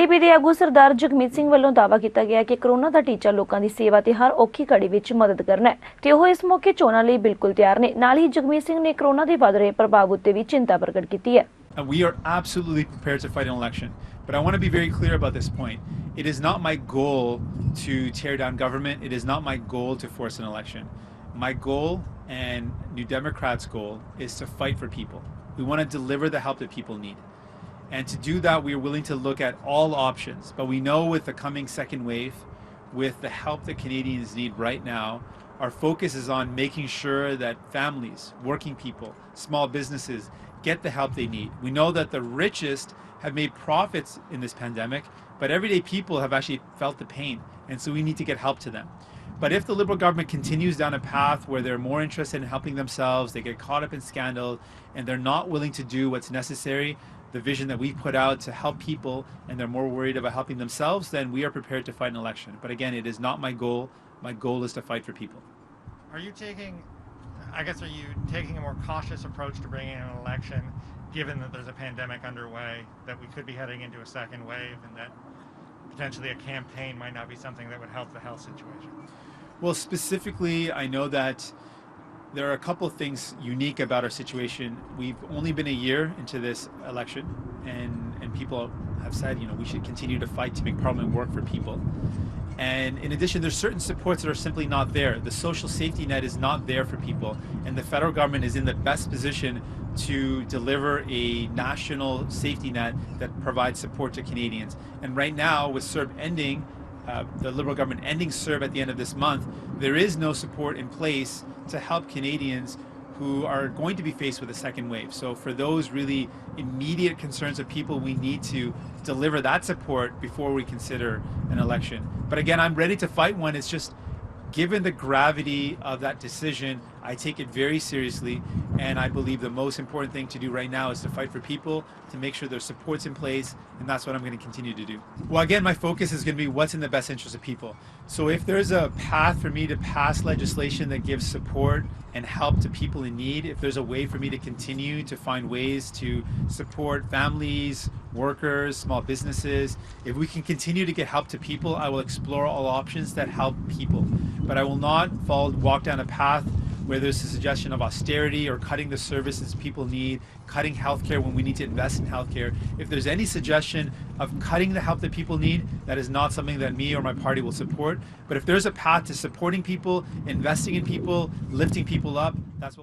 NDTV ਦੇ ਆਗੂ ਸਰਦਾਰ ਜਗਮੀਤ ਸਿੰਘ ਵੱਲੋਂ ਦਾਅਵਾ ਕੀਤਾ ਗਿਆ ਕਿ ਕਰੋਨਾ ਦਾ ਟੀਚਾ ਲੋਕਾਂ ਦੀ ਸੇਵਾ ਤੇ ਹਰ ਔਖੀ ਘੜੀ ਵਿੱਚ ਮਦਦ ਕਰਨਾ ਹੈ ਤੇ ਉਹ ਇਸ ਮੌਕੇ ਚੋਣਾਂ ਲਈ ਬਿਲਕੁਲ ਤਿਆਰ ਨੇ। ਨਾਲ ਹੀ ਜਗਮੀਤ ਸਿੰਘ ਨੇ ਕਰੋਨਾ ਦੇ ਵਧ ਰਹੇ ਪ੍ਰਭਾਵ ਉੱਤੇ ਵੀ ਚਿੰਤਾ ਪ੍ਰਗਟ ਕੀਤੀ ਹੈ। We are absolutely prepared to fight an election, but I want to be very clear about this point. It is not my goal to tear down government. It is not my goal to force an election. My goal and New Democrats' goal is to fight for people. We want to deliver the help that people need. And to do that, we are willing to look at all options. But we know with the coming second wave, with the help that Canadians need right now, our focus is on making sure that families, working people, small businesses get the help they need. We know that the richest have made profits in this pandemic, but everyday people have actually felt the pain. And so we need to get help to them. But if the Liberal government continues down a path where they're more interested in helping themselves, they get caught up in scandal, and they're not willing to do what's necessary, the vision that we put out to help people, and they're more worried about helping themselves, then we are prepared to fight an election. But again, it is not my goal. My goal is to fight for people. Are you taking a more cautious approach to bringing in an election, given that there's a pandemic underway, that we could be heading into a second wave, and that potentially a campaign might not be something that would help the health situation? Well, specifically, I know that there are a couple of things unique about our situation. We've only been a year into this election, and people have said, we should continue to fight to make Parliament work for people. And in addition, there's certain supports that are simply not there. The social safety net is not there for people, and the federal government is in the best position to deliver a national safety net that provides support to Canadians. And right now, with CERB ending, the Liberal government ending CERB at the end of this month, there is no support in place to help Canadians who are going to be faced with a second wave. So for those really immediate concerns of people, we need to deliver that support before we consider an election. But again, I'm ready to fight one. It's just, given the gravity of that decision, I take it very seriously, and I believe the most important thing to do right now is to fight for people, to make sure there's supports in place, and that's what I'm going to continue to do. Well, again, my focus is going to be what's in the best interest of people. So if there's a path for me to pass legislation that gives support and help to people in need, if there's a way for me to continue to find ways to support families, workers, small businesses, if we can continue to get help to people, I will explore all options that help people. But I will not walk down a path where there's a suggestion of austerity or cutting the services people need, cutting healthcare when we need to invest in healthcare. If there's any suggestion of cutting the help that people need, that is not something that me or my party will support. But if there's a path to supporting people, investing in people, lifting people up, that's what